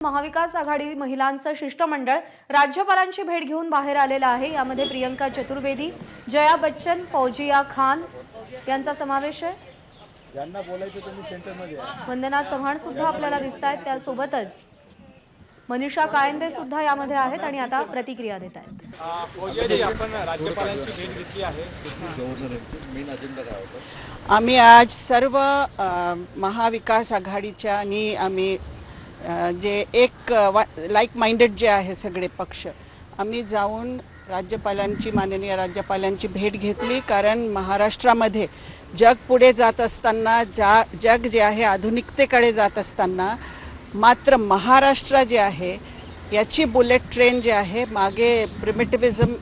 महाविकास आघाडी महिलांचं शिष्टमंडळ राज्यपालांची भेट घेऊन बाहेर आलेलं आहे। यामध्ये प्रियंका चतुर्वेदी, जया बच्चन, फौजिया खान यांचा समावेश आहे। ज्यांना बोलायचं त्यांनी सेंटरमध्ये वंदना चव्हाण सुद्धा आपल्याला दिसतायत, त्यासोबतच मनीषा कायंदे सुद्धा यामध्ये आहेत आणि आता प्रतिक्रिया देत आहेत। फौजियाजी, आपण राज्यपालांची भेट घेतली आहे। मेन अजेंडा काय होता? आम्ही आज सर्व महाविकास आघाडीच्या आणि आम्ही जे एक लाईक माइंडेड जे आहे सगळे पक्ष आम्ही जाऊन माननीय राज्यपालांची भेट घेतली। कारण महाराष्ट्रामध्ये जग पुढे जात असताना, जग जे आहे आधुनिकतेकडे जात असताना मात्र महाराष्ट्र जे आहे याची बुलेट ट्रेन जे आहे मागे प्रिमिटिव्हिझम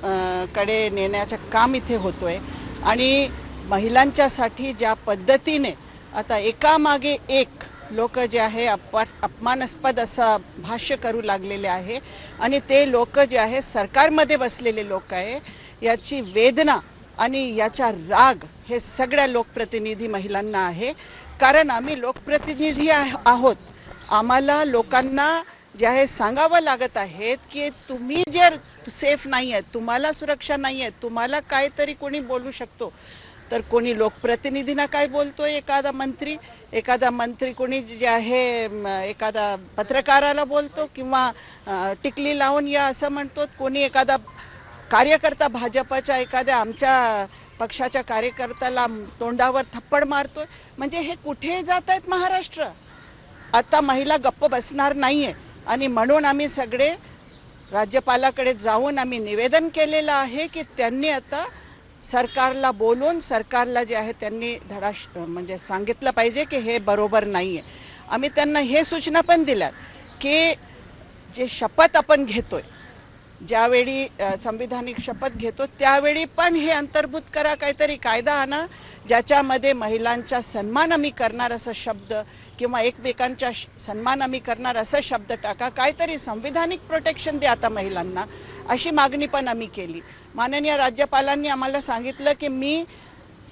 कडे नेण्याचं काम इथे होतोय। आणि महिलांच्यासाठी ज्या पद्धतीने आता एकामागे एक लोक जे आहे अपमानास्पद असं भाष्य करू लागलेले आहे आणि ते लोक जे आहे सरकारमध्ये बसलेले लोक आहे, याची वेदना आणि याचा राग हे सगळ्या लोकप्रतिनिधी महिलांना आहे। कारण आम्ही लोकप्रतिनिधी आहोत, आम्हाला लोकांना जे आहे सांगावं लागत आहे की तुम्ही जर सेफ नाही आहेत, तुम्हाला सुरक्षा नाही आहे, तुम्हाला काहीतरी कोणी बोलू शकतो तर कोणी लोकप्रतिनिधींना काय बोलतोय, एखादा मंत्री कोणी जे आहे एखादा पत्रकाराला बोलतो किंवा टिकली लावून या असं म्हणतो, कोणी एखादा कार्यकर्ता भाजपच्या एखाद्या आमच्या पक्षाच्या कार्यकर्त्याला तोंडावर थप्पड मारतोय। म्हणजे हे कुठे जात आहेत महाराष्ट्र? आता महिला गप्प बसणार नाहीये आणि म्हणून आम्ही सगळे राज्यपालाकडे जाऊन आम्ही निवेदन केलेलं आहे की त्यांनी आता सरकारला बोलून सरकारला जे आहे त्यांनी म्हणजे सांगितलं पाहिजे की हे बरोबर नाहीये। आम्ही त्यांना हे सूचना पण दिल्यात की जे शपथ आपण घेतोय, ज्यावेळी संविधानिक शपथ घेतो त्यावेळी पण हे अंतर्भूत करा, काहीतरी कायदा आणा ज्याच्यामध्ये महिलांचा सन्मान आम्ही करणार असं शब्द किंवा एकमेकांचा सन्मान आम्ही करणार असं शब्द टाका, काहीतरी संविधानिक प्रोटेक्शन द्या आता महिलांना, अशी मागणी पण आम्ही केली। माननीय राज्यपालांनी आम्हाला सांगितलं की मी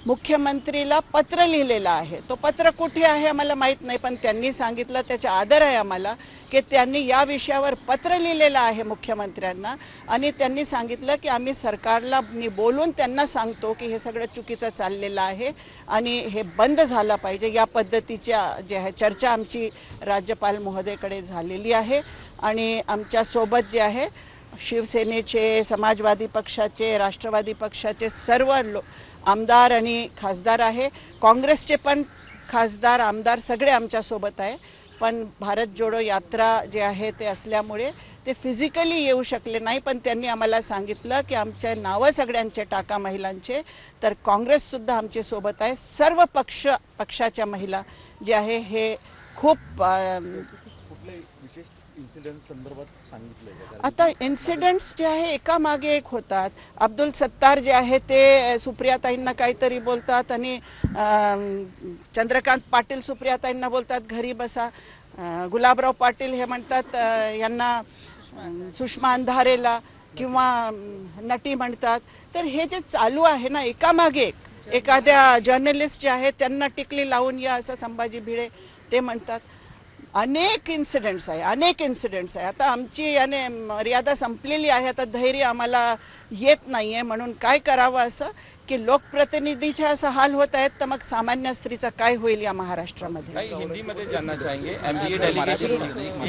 मुख्यमंत्रीला पत्र लिहिलेलं आहे, तो पत्र कुठे आहे आम्हाला माहित नाही, पण त्यांनी सांगितलं, त्याचा आदर आहे आम्हाला की त्यांनी या विषयावर पत्र लिहिलेलं आहे मुख्यमंत्र्यांना आणि त्यांनी सांगितलं की आम्ही सरकारला बोलून त्यांना सांगतो की हे सगळं चुकीचं चाललेलं आहे आणि हे बंद झालं पाहिजे। या पद्धतीच्या जे आहे चर्चा आमची राज्यपाल महोदयकडे झालेली आहे आणि आमच्या सोबत जे आहे शिवसेनेचे, समाजवादी पक्षाचे, राष्ट्रवादी पक्षाचे सर्व आमदार आणि खासदार आहे, काँग्रेसचे पण खासदार आमदार सगळे आमच्या सोबत आहे। पण भारत जोडो यात्रा जे आहे ते असल्यामुळे ते फिजिकली येऊ शकले नाही, पण त्यांनी आम्हाला सांगितलं की आमचे नावं सगळ्यांचे टाका महिलांचे, तर काँग्रेस सुद्धा आमच्या सोबत आहे। सर्व पक्षाच्या महिला जे आहे हे खूप विशेष इन्सिडेंट संदर्भात सांगितलंय। आता इन्सिडेंट्स जे आहे एकामागे एक होतात। अब्दुल सत्तार जे आहे ते सुप्रियाताईंना काहीतरी बोलतात आणि चंद्रकांत पाटील सुप्रियाताईंना बोलतात घरी बसा, गुलाबराव पाटील हे म्हणतात यांना सुषमा अंधारेला किंवा नटी म्हणतात। तर हे जे चालू आहे ना एकामागे एक, एखाद्या जर्नलिस्ट जे आहे त्यांना टिकली लावून या असं संभाजी भिडे ते म्हणतात। अनेक इन्सिडेंट्स आहे। आता आमची याने मर्यादा संपलेली आहे, आता धैर्य आम्हाला येत नाहीये, म्हणून काय करावं असं की लोकप्रतिनिधीचे असं हाल होत आहेत तर मग सामान्य स्त्रीचं काय होईल या महाराष्ट्रामध्ये? हिंदी में जानना चाहेंगे MBA डेलीगेशन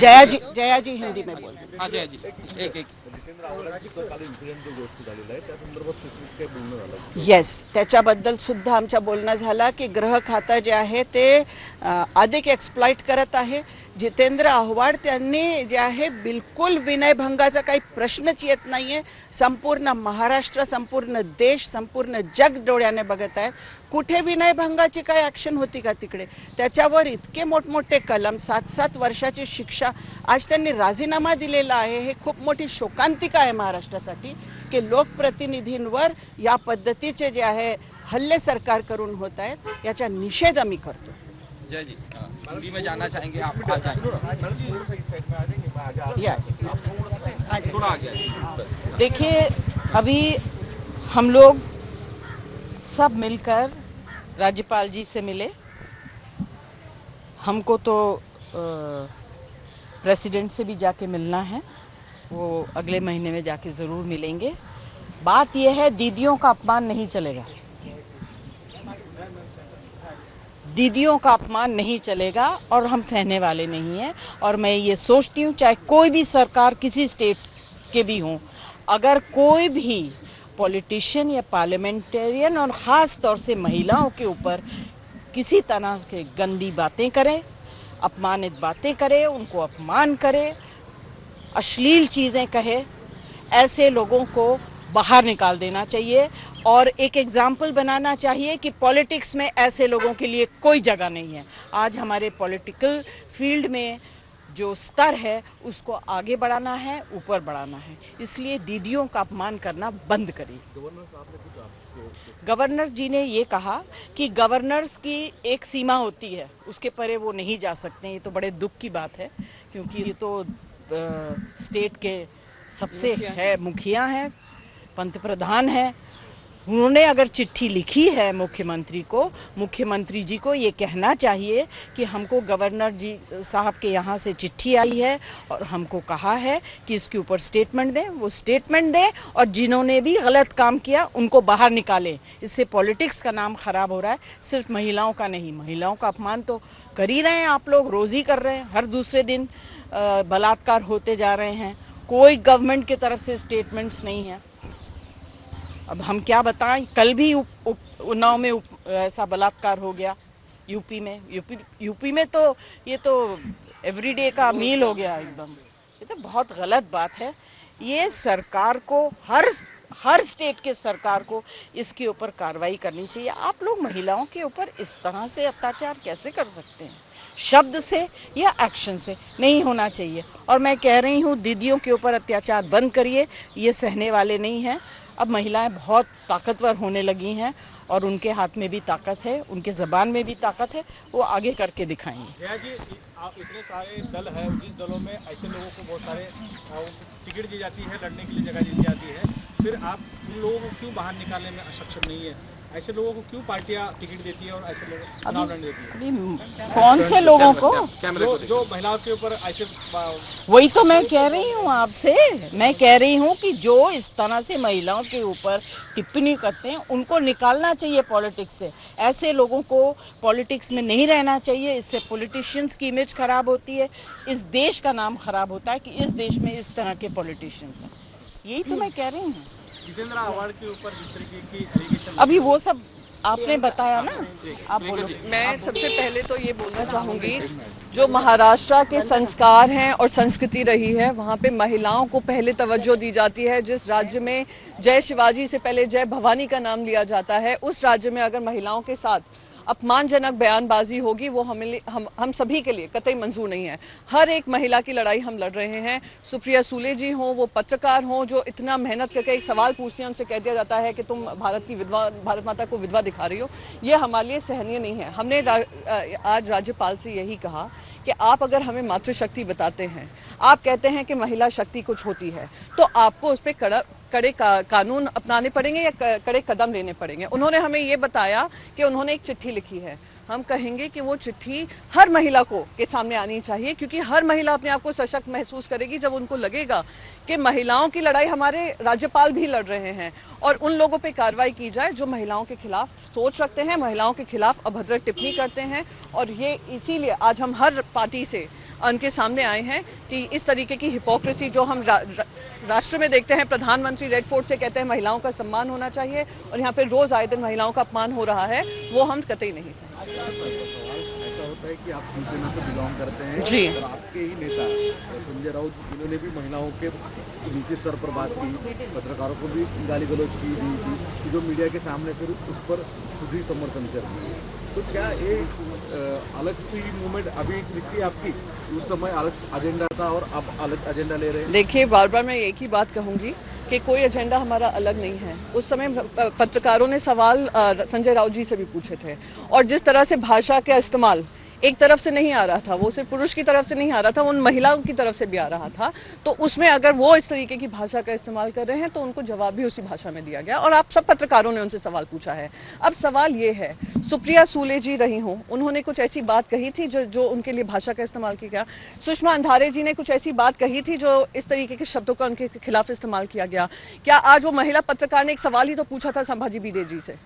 जयाजी हिंदी में बोल। हाँ जयाजी, एक जितेंद्र आव्हाडांची काल इन्सिडेंट जो गोष्ट झालेला आहे त्या संदर्भात स्पेसिफिक काय बोलणं झालं? येस, त्याच्याबद्दल सुद्धा आमच्या बोलणं झालं की गृह खातं जे आहे ते अधिक एक्सप्लॉइट करत आहे। जितेंद्र आव्हाड त्यांनी जे आहे बिलकुल विनयभंगाचा काही प्रश्नच येत नाहीये। संपूर्ण महाराष्ट्र, संपूर्ण देश, संपूर्ण जग डोळ्याने बघत आहे, कुठे विनयभंगाची काय ऍक्शन होती का तिकडे? त्याच्यावर इतके मोठमोठे कलम, 7-7 वर्षाची शिक्षा, आज त्यांनी राजीनामा दिलेला आहे। हे खूप मोठी शोकांतिका आहे महाराष्ट्रासाठी की लोकप्रतिनिधींवर या पद्धतीचे जे आहे हल्ले सरकार करून होत आहेत, याचा निषेध आम्ही करतो। जय जी, हिंदी में जानना चाहेंगे आप? थोड़ा आगे। देखिए, अभी हम लोग सब मिलकर राज्यपाल जी से मिले। हमको तो प्रेसिडेंट से भी जाके मिलना है, वो अगले महीने में जाके जरूर मिलेंगे। बात यह है, दीदियों का अपमान नहीं चलेगा, दीदियों का अपमान नहीं चलेगा और हम सहने वाले नहीं हैं। और मैं ये सोचती हूँ, चाहे कोई भी सरकार किसी स्टेट के भी हों, अगर कोई भी पॉलिटिशियन या पार्लियामेंटेरियन और खास तौर से महिलाओं के ऊपर किसी तरह के गंदी बातें करे, अपमानित बातें करे, उनको अपमान करे, अश्लील चीजें कहे, ऐसे लोगों को बाहर निकाल देना चाहिए और एक एग्जाम्पल बनाना चाहिए कि पॉलिटिक्स में ऐसे लोगों के लिए कोई जगह नहीं है। आज हमारे पॉलिटिकल फील्ड में जो स्तर है उसको आगे बढ़ाना है, ऊपर बढ़ाना है, इसलिए दीदियों का अपमान करना बंद करिए। गवर्नर साहब ने कुछ आपको गवर्नर जी ने ये कहा कि गवर्नर्स की एक सीमा होती है, उसके परे वो नहीं जा सकते। ये तो बड़े दुख की बात है, क्योंकि ये तो स्टेट के सबसे है मुखिया हैं, पंत प्रधान है। उन्होंने अगर चिट्ठी लिखी है मुख्यमंत्री को, मुख्यमंत्री जी को ये कहना चाहिए कि हमको गवर्नर जी साहब के यहाँ से चिट्ठी आई है और हमको कहा है कि इसके ऊपर स्टेटमेंट दें। वो स्टेटमेंट दें और जिन्होंने भी गलत काम किया उनको बाहर निकालें। इससे पॉलिटिक्स का नाम खराब हो रहा है, सिर्फ महिलाओं का नहीं। महिलाओं का अपमान तो कर ही रहे हैं आप लोग, रोज ही कर रहे हैं। हर दूसरे दिन बलात्कार होते जा रहे हैं, कोई गवर्नमेंट की तरफ से स्टेटमेंट्स नहीं है। अब हम क्या बताएं, कल भी उन्नाव में ऐसा बलात्कार हो गया, यूपी में तो ये तो एवरीडे का मील हो गया एकदम। ये तो बहुत गलत बात है। ये सरकार को, हर स्टेट के सरकार को इसके ऊपर कार्रवाई करनी चाहिए। आप लोग महिलाओं के ऊपर इस तरह से अत्याचार कैसे कर सकते हैं? शब्द से या एक्शन से नहीं होना चाहिए। और मैं कह रही हूँ, दीदियों के ऊपर अत्याचार बंद करिए, ये सहने वाले नहीं हैं। अब महिलाएं बहुत ताकतवर होने लगी हैं और उनके हाथ में भी ताकत है, उनके जबान में भी ताकत है, वो आगे करके दिखाएंगे। जया जी, आप इतने सारे दल है, जिस दलों में ऐसे लोगों को बहुत सारे टिकट दी जाती है, लड़ने के लिए जगह दी जाती है, फिर आप उन लोगों को क्यों बाहर निकालने में सक्षम नहीं है? ऐसे लोगों को क्यों पार्टियां टिकट देती है और ऐसे लोग चुनाव लड़ने देती है? अभी कौन से लोगों को? जो महिलाओं के ऊपर ऐसे वही तो मैं कह रही हूँ आपसे। मैं कह रही हूँ कि जो इस तरह से महिलाओं के ऊपर टिप्पणी करते हैं उनको निकालना चाहिए पॉलिटिक्स से। ऐसे लोगों को पॉलिटिक्स में नहीं रहना चाहिए। इससे पॉलिटिशियंस की इमेज खराब होती है, इस देश का नाम खराब होता है कि इस देश में इस तरह के पॉलिटिशियंस हैं। यही तो मैं कह रही हूँ। जितेंद्र अवार्ड के ऊपर जिस तरीके की एलिगेशन अभी वो सब आपने बताया ना, आप बोलो। मैं सबसे पहले तो ये बोलना चाहूंगी, जो महाराष्ट्र के संस्कार हैं और संस्कृति रही है, वहाँ पे महिलाओं को पहले तवज्जो दी जाती है। जिस राज्य में जय शिवाजी से पहले जय भवानी का नाम लिया जाता है, उस राज्य में अगर महिलाओं के साथ अपमानजनक बयानबाजी होगी, वो हम सभी के लिए कतई मंजूर नहीं है। हर एक महिला की लड़ाई हम लड़ रहे हैं। सुप्रिया सुले जी हों, वो पत्रकार हों, जो इतना मेहनत करके एक सवाल पूछती हैं, उनसे कह दिया जाता है कि तुम भारत माता को विधवा दिखा रही हो। ये हमारे लिए सहनीय नहीं है। हमने आज राज्यपाल से यही कहा कि आप अगर हमें मातृशक्ति बताते हैं, आप कहते हैं कि महिला शक्ति कुछ होती है, तो आपको उस पर कड़े कानून अपनाने पड़ेंगे या कड़े कदम लेने पड़ेंगे। उन्होंने हमें ये बताया कि उन्होंने एक चिट्ठी लिखी है। हम कहेंगे कि वो चिट्ठी हर महिला के सामने आनी चाहिए, क्योंकि हर महिला अपने आप को सशक्त महसूस करेगी जब उनको लगेगा कि महिलाओं की लड़ाई हमारे राज्यपाल भी लड़ रहे हैं। और उन लोगों पे कार्रवाई की जाए जो महिलाओं के खिलाफ सोच रखते हैं, महिलाओं के खिलाफ अभद्र टिप्पणी करते हैं। और ये इसीलिए आज हम हर पार्टी से उनके सामने आए हैं कि इस तरीके की हिपोक्रेसी जो हम राष्ट्र में देखते हैं, प्रधानमंत्री रेड फोर्ट से कहते हैं महिलाओं का सम्मान होना चाहिए, और यहाँ पे रोज आए दिन महिलाओं का अपमान हो रहा है, वो हम कतई नहीं सहेंगे। ऐसा होता है कि आप शिवसेना से बिलोंग करते हैं जी। और आपके ही नेता संजय राउत, इन्होंने भी महिलाओं के नीचे स्तर पर बात की, पत्रकारों को भी गाली गलौज की कि जो मीडिया के सामने फिर उस पर खुद ही समर्थन कर दिए। तो क्या ये अलग सी मूवमेंट अभी दिखती है आपकी? उस समय अलग एजेंडा था और अब अलग एजेंडा ले रहे हैं? देखिए, बार बार मैं एक ही बात कहूंगी कि कोई एजेंडा हमारा अलग नहीं है। उस समय पत्रकारों ने सवाल संजय राउत जी से भी पूछे थे, और जिस तरह से भाषा का इस्तेमाल एक तरफ से नहीं आ रहा था, वो सिर्फ पुरुष की तरफ से नहीं आ रहा था, उन महिलाओं की तरफ से भी आ रहा था। तो उसमें अगर वो इस तरीके की भाषा का इस्तेमाल कर रहे हैं तो उनको जवाब भी उसी भाषा में दिया गया और आप सब पत्रकारों ने उनसे सवाल पूछा है। अब सवाल ये है, सुप्रिया सूले जी रही हों, उन्होंने कुछ ऐसी बात कही थी जो उनके लिए भाषा का इस्तेमाल किया गया। सुषमा अंधारे जी ने कुछ ऐसी बात कही थी जो इस तरीके के शब्दों का उनके खिलाफ इस्तेमाल किया गया। क्या आज वो महिला पत्रकार ने एक सवाल ही तो पूछा था संभाजी भिडे जी से,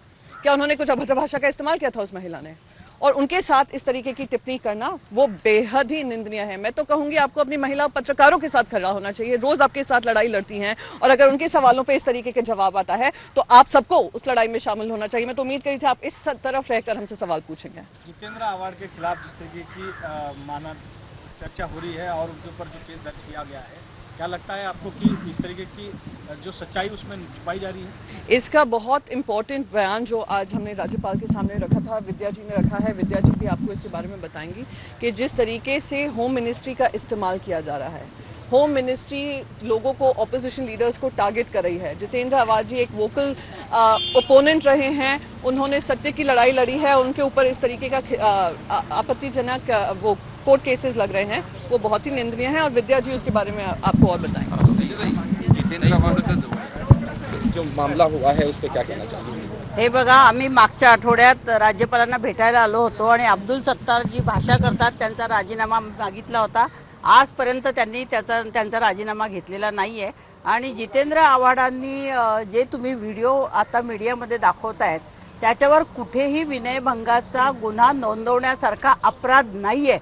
क्या उन्होंने कुछ अभद्र भाषा का इस्तेमाल किया था उस महिला ने? और उनके साथ इस तरीके की टिप्पणी करना वो बेहद ही निंदनीय है। मैं तो कहूंगी आपको अपनी महिला पत्रकारों के साथ खड़ा होना चाहिए, रोज आपके साथ लड़ाई लड़ती हैं और अगर उनके सवालों पे इस तरीके के जवाब आता है तो आप सबको उस लड़ाई में शामिल होना चाहिए। मैं तो उम्मीद करी थी आप इस तरफ रहकर हमसे सवाल पूछेंगे। जितेंद्र आव्हाड के खिलाफ जिस तरीके की माना चर्चा हो रही है और उनके ऊपर जो केस दर्ज किया गया है, क्या लगता है आपको कि इस तरीके की जो सच्चाई उसमें छुपाई जा रही है? इसका बहुत इंपॉर्टेंट बयान जो आज हमने राज्यपाल के सामने रखा था, विद्या जी ने रखा है। विद्या जी भी आपको इसके बारे में बताएंगी कि जिस तरीके से होम मिनिस्ट्री का इस्तेमाल किया जा रहा है, होम मिनिस्ट्री लोगों को, ऑपोजिशन लीडर्स को टारगेट कर रही है। जितेंद्र आव्हाड जी एक वोकल ओपोनेंट रहे हैं, उन्होंने सत्य की लड़ाई लड़ी है, उनके ऊपर इस तरीके का आपत्तिजनक वो कोर्ट केसेस लग रहे हैं, वो बहुत ही निंदनीय है और विद्या जी उसके बारे में आपको और बताएंगे। जितेंद्र आव्हाड जो मामला हुआ है उससे क्या कहना चाहिए? हे बघा, आम्ही मागच्या आठवड्यात राज्यपालांना भेटायला आलो होतो आणि अब्दुल सत्तार जी भाषा करतात त्यांचा राजीनामा मागितला होता। आजपर्यंत त्यांनी त्यांचा राजीनामा घेतलेला नाहीये आणि जितेंद्र आव्हाडांनी जे तुम्ही व्हिडिओ आता मीडियामध्ये दाखवतायत त्याच्यावर कुठेही विनयभंगाचा गुन्हा नोंदवण्यासारखा अपराध नाहीये।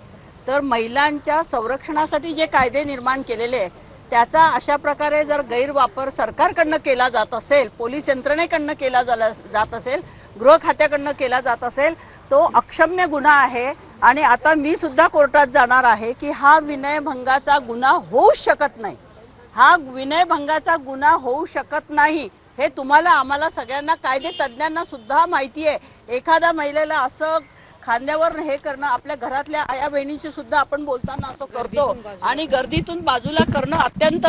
तर महिलांच्या संरक्षणासाठी जे कायदे निर्माण केलेले आहेत त्याचा अशा प्रकारे जर गैरवापर सरकारकडनं केला जात असेल, पोलीस यंत्रणेकडनं केला जात असेल, गृह खात्याकडनं केला जात असेल तो अक्षम्य गुन्हा आहे। आणि आता मी सुद्धा कोर्टात जाणार आहे की हा विनयभंगाचा गुन्हा होऊ शकत नाही, हा विनयभंगाचा गुन्हा होऊ शकत नाही हे तुम्हाला आम्हाला सगळ्यांना कायदे तज्ञांना सुद्धा माहिती आहे। एखाद्या महिलेला असं खांद्यावर हे करणं, आपल्या घरातल्या आया बहिणींशी सुद्धा आपण बोलताना असं करतो आणि गर्दीतून बाजूला करणं, अत्यंत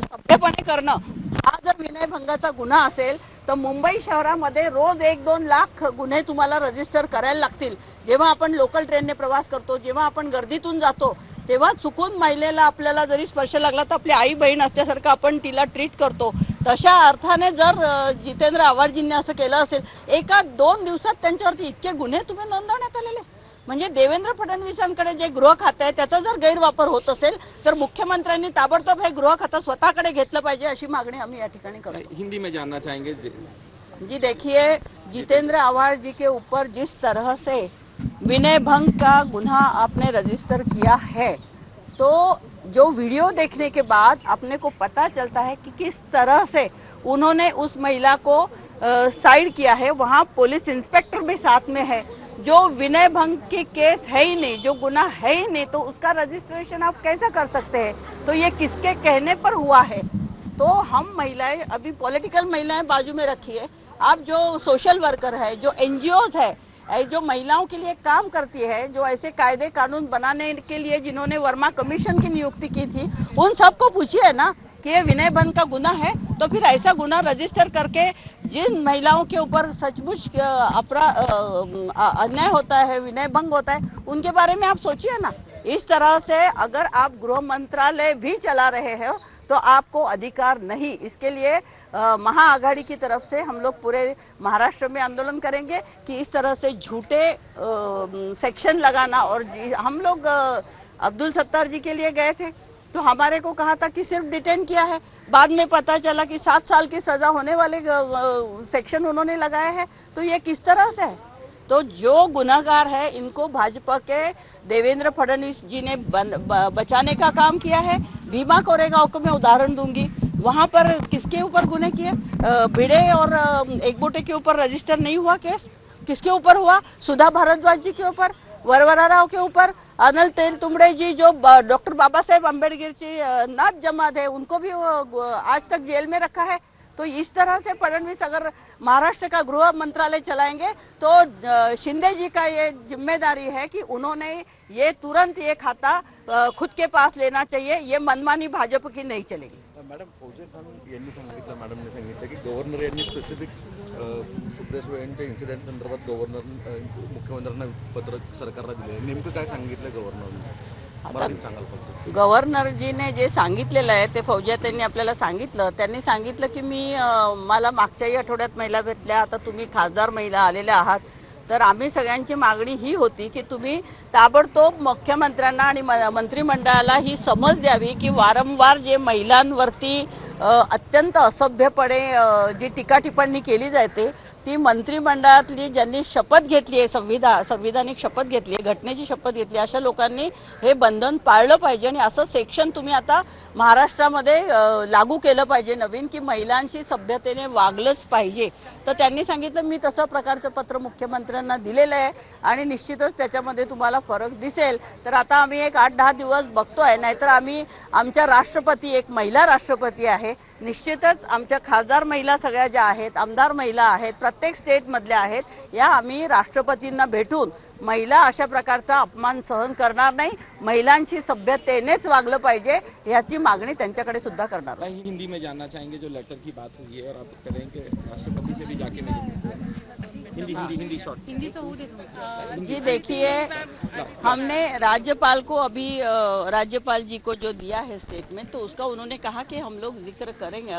सभ्यपणे करणं, हा जर विनयभंगाचा गुन्हा असेल तर मुंबई शहरामध्ये रोज 1-2 लाख गुन्हे तुम्हाला रजिस्टर करायला लागतील। जेव्हा आपण लोकल ट्रेनने प्रवास करतो, जेव्हा आपण गर्दीतून जातो तेव्हा चुकून महिलेला आपल्याला जरी स्पर्श लागला तर आपली आई बहीण असल्यासारखं आपण तिला ट्रीट करतो। तशा अर्थाने जर जितेंद्र आव्हाडजींनी असं केलं असेल, 1-2 दिवसात त्यांच्यावरती इतके गुन्हे तुम्ही नोंदवण्यात आलेले, म्हणजे देवेंद्र फडणवीसांकडे जे गृह खातं आहे त्याचा जर गैरवापर होत असेल तर मुख्यमंत्र्यांनी ताबडतोब हे गृह खातं स्वतःकडे घेतलं पाहिजे अशी मागणी आम्ही या ठिकाणी करतो। हिंदी में जानना चाहेंगे। जी देखिए, जितेंद्र आव्हाड जी के ऊपर जिस तरह से विनय भंग का गुन्हा आपने रजिस्टर किया है, तो जो वीडियो देखने के बाद अपने को पता चलता है कि किस तरह से उन्होंने उस महिला को साइड किया है। वहां पुलिस इंस्पेक्टर भी साथ में है। जो विनय भंग की केस है ही नहीं, जो गुनाह है ही नहीं, तो उसका रजिस्ट्रेशन आप कैसा कर सकते हैं? तो ये किसके कहने पर हुआ है? तो हम महिलाएं, अभी पॉलिटिकल महिलाएं बाजू में रखिए, आप जो सोशल वर्कर है, जो एनजीओज है, जो महिलाओं के लिए काम करती है, जो ऐसे कायदे कानून बनाने के लिए जिन्होंने वर्मा कमीशन की नियुक्ति की थी, उन सबको पूछिए ना कि ये विनय भंग का गुना है। तो फिर ऐसा गुना रजिस्टर करके जिन महिलाओं के ऊपर सचमुच अन्याय होता है, विनय भंग होता है, उनके बारे में आप सोचिए ना। इस तरह से अगर आप गृह मंत्रालय भी चला रहे हो तो आपको अधिकार नहीं। इसके लिए महाआघाड़ी की तरफ से हम लोग पूरे महाराष्ट्र में आंदोलन करेंगे कि इस तरह से झूठे सेक्शन लगाना। और हम लोग अब्दुल सत्तार जी के लिए गए थे तो हमारे को कहा था कि सिर्फ डिटेन किया है, बाद में पता चला कि 7 साल की सजा होने वाले सेक्शन उन्होंने लगाए हैं। तो ये किस तरह से है? तो जो गुनाहगार है इनको भाजपा के देवेंद्र फडणवीस जी ने बचाने का काम किया है। भीमा कोरेगांव को मैं उदाहरण दूंगी, वहां पर किसके ऊपर गुने किए? भिड़े और एकबोटे के ऊपर रजिस्टर नहीं हुआ केस, किसके ऊपर हुआ? सुधा भारद्वाज जी के ऊपर, वरवरा राव के ऊपर, अनिल तेलतुंबड़े जी जो डॉक्टर बाबा साहेब अम्बेडकर जी नाथ जमात है, उनको भी आज तक जेल में रखा है। तो इस तरह से फडणवीस अगर महाराष्ट्र का गृह मंत्रालय चलाएंगे तो शिंदे जी का ये जिम्मेदारी है कि उन्होंने ये तुरंत ये खाता खुद के पास लेना चाहिए। ये मनमानी भाजप की नहीं चलेगी। मॅडम, फौजे खान यांनी सांगितलं, मॅडमने सांगितलं की गव्हर्नर यांनी स्पेसिफिक सुप्रिया सुळे यांच्या इन्सिडेंट संदर्भात मुख्यमंत्र्यांना पत्र सरकारला दिले. नेमकं काय सांगितलं गव्हर्नरने? मराठीत सांगाल फक्त. गव्हर्नरजीने जे सांगितलेलं आहे ते फौजियातांनी आपल्याला सांगितलं. त्यांनी सांगितलं की मला मागच्याही आठवड्यात महिला भेटल्या, आता तुम्ही खासदार महिला आलेल्या आहात, तर आम्ही सगळ्यांची मागणी ही होती की तुम्ही ताबडतोब मुख्यमंत्र्यांना आणि मंत्रिमंडळाला ही समज द्यावी की वारंवार जे महिलांवरती अत्यंत असभ्यपणे जी टीका टिप्पणी केली जाते ती मंत्रिमंडळातली ज्यांनी शपथ घेतली आहे, संविधानिक शपथ घेतली आहे, घटनेची शपथ घेतली, अशा लोकांनी हे बंधन पाळलं पाहिजे आणि असं सेक्शन तुम्ही आता महाराष्ट्रामध्ये लागू केलं पाहिजे नवीन, की महिलांशी सभ्यतेने वागलंच पाहिजे. तर त्यांनी सांगितलं मी तसं प्रकारचं पत्र मुख्यमंत्र्यांना दिलेलं आहे आणि निश्चितच त्याच्यामध्ये तुम्हाला फरक दिसेल. तर आता आम्ही एक 8-10 दिवस बघतोय, नाहीतर आम्ही आमच्या राष्ट्रपती, एक महिला राष्ट्रपती आहे, निश्चितच आमच्या खासदार महिला सगळ्या ज्या आहेत, आमदार महिला आहेत, प्रत्येक स्टेटमधल्या आहेत, या आम्ही राष्ट्रपतींना भेटून महिला अशा प्रकारचा अपमान सहन करणार नाही, महिलांशी सभ्यतेनेच वागलं पाहिजे याची मागणी त्यांच्याकडे सुद्धा करणार. हिंदी में जानना चाहेंगे जो लेटर की बात हुई है और आप कह रहे हैं कि राष्ट्रपति से भी जाके मिलेंगे. हिंदी शॉर्ट. जी देखिए, हमने राज्यपाल को अभी राज्यपाल जी को जो दिया है स्टेटमेंट, तो उसका उन्होंने कहा कि हम लोग जिक्र करेंगे,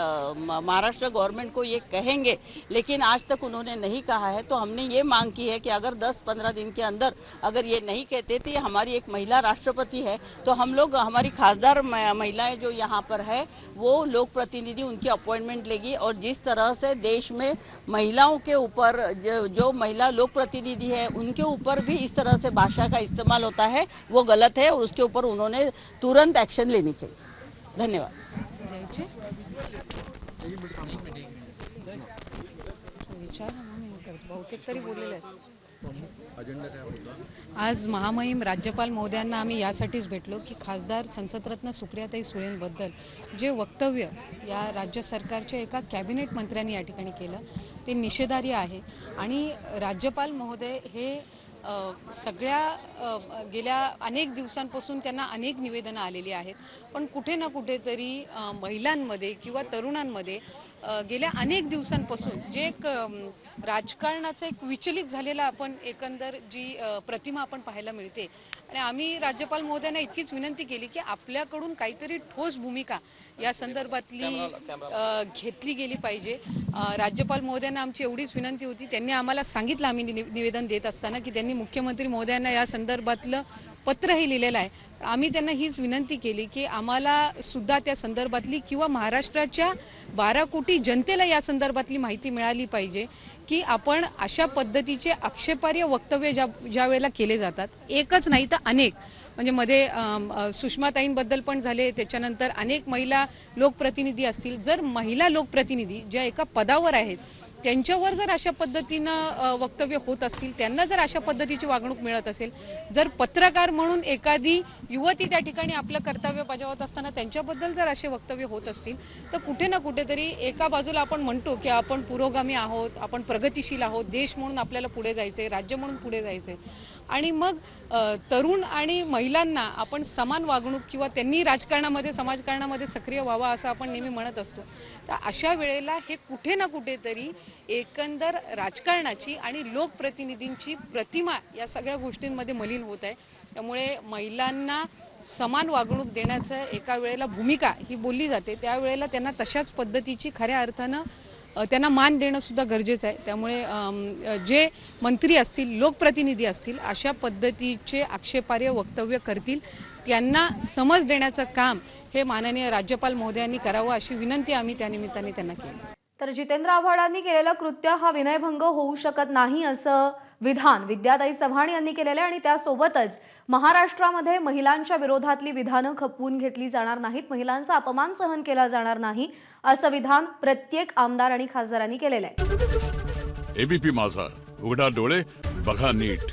महाराष्ट्र गवर्नमेंट को ये कहेंगे, लेकिन आज तक उन्होंने नहीं कहा है. तो हमने ये मांग की है कि अगर 10-15 दिन के अंदर अगर ये नहीं कहते तो ये हमारी एक महिला राष्ट्रपति है, तो हम लोग हमारी खासदार महिलाएं जो यहाँ पर है वो लोक प्रतिनिधि उनकी अपॉइंटमेंट लेगी. और जिस तरह से देश में महिलाओं के ऊपर जो महिला लोक प्रतिनिधि है उनके ऊपर भी इस तरह से भाषा का इस्तेमाल होता है वो गलत है, उसके ऊपर उन्होंने तुरंत एक्शन लेनी चाहिए. धन्यवाद. बहुतेक तरी बोललेले आहेत. अजेंडा काय होता? आज महामहिम राज्यपाल महोदयांना आम्ही यासाठीच भेटलो की खासदार संसदरत्न सुप्रियाताई सुळेंबद्दल जे वक्तव्य या राज्य सरकारच्या एका कॅबिनेट मंत्र्यांनी या ठिकाणी केलं ते निषेधार्ह आहे आणि राज्यपाल महोदय हे सगळ्या गेल्या अनेक दिवसांपासून त्यांना अनेक निवेदनं आलेली आहेत, पण कुठे ना कुठेतरी महिलांमध्ये किंवा तरुणांमध्ये गेल्या अनेक दिवसांपासून जे एक राजकारणाचा एक विचलित झालेला आपण एकंदर जी प्रतिमा आपण पाहायला मिळते. आणि आम्ही राज्यपाल महोदयांना इतकीच विनंती केली की आपल्याकडून काहीतरी ठोस भूमिका या संदर्भातली घेतली गेली पाहिजे. राज्यपाल महोदयांना आमची एवढीच विनंती होती. त्यांनी आम्हाला सांगितलं आम्ही निवेदन देत असताना की त्यांनी मुख्यमंत्री महोदयांना या संदर्भातलं पत्रही लिहिलेलं आहे. आम्ही त्यांना हीच विनंती केली की आम्हाला सुद्धा त्या संदर्भातली किंवा महाराष्ट्राच्या 12 कोटी जनतेला या संदर्भातली माहिती मिळाली पाहिजे की आपण अशा पद्धतीचे आक्षेपार्ह वक्तव्य ज्या वेळेला केले जातात, एकच नाही तर अनेक, म्हणजे मध्ये सुषमाताईंबद्दल पण झाले, त्याच्यानंतर अनेक महिला लोकप्रतिनिधी असतील, जर महिला लोकप्रतिनिधी ज्या एका पदावर आहेत त्यांच्यावर जर अशा पद्धतीनं वक्तव्य होत असतील, त्यांना जर अशा पद्धतीची वागणूक मिळत असेल, जर पत्रकार म्हणून एखादी युवती त्या ठिकाणी आपलं कर्तव्य बजावत असताना त्यांच्याबद्दल जर असे वक्तव्य होत असतील, तर कुठे ना कुठेतरी एका बाजूला आपण म्हणतो की आपण पुरोगामी आहोत, आपण प्रगतिशील आहोत, देश म्हणून आपल्याला पुढे जायचंय, राज्य म्हणून पुढे जायचंय, आणि मग तरुण आणि महिलांना आपण समान वागणूक किंवा त्यांनी राजकारणामध्ये समाजकारणामध्ये सक्रिय व्हावा असं आपण नेहमी म्हणत असतो. तर अशा वेळेला हे कुठे ना कुठेतरी एकंदर राजकारणाची आणि लोकप्रतिनिधींची प्रतिमा या सगळ्या गोष्टींमध्ये मलिन होत आहे. त्यामुळे महिलांना समान वागणूक देण्याचं एका वेळेला भूमिका ही बोलली जाते, त्यावेळेला त्यांना तशाच पद्धतीची खऱ्या अर्थानं त्यांना मान देणं सुद्धा गरजेचं आहे. त्यामुळे जे मंत्री असतील, लोकप्रतिनिधी असतील, अशा पद्धतीचे आक्षेपार्ह वक्तव्य करतील त्यांना समज देण्याचं काम हे माननीय राज्यपाल महोदयांनी करावं अशी विनंती आम्ही त्यानिमित्ताने त्यांना केली. तर जितेंद्र आव्हाडांनी केलेलं कृत्य हा विनयभंग होऊ शकत नाही असं विधान विद्याताई चव्हाण यांनी केलेलं आहे आणि त्यासोबतच महाराष्ट्रामध्ये महिलांच्या विरोधातली विधानं खपवून घेतली जाणार नाहीत, महिलांचा अपमान सहन केला जाणार नाही असं विधान प्रत्येक आमदार आणि खासदारांनी केलेलं आहे. एबीपी माझा, उघडा डोळे बघा नीट.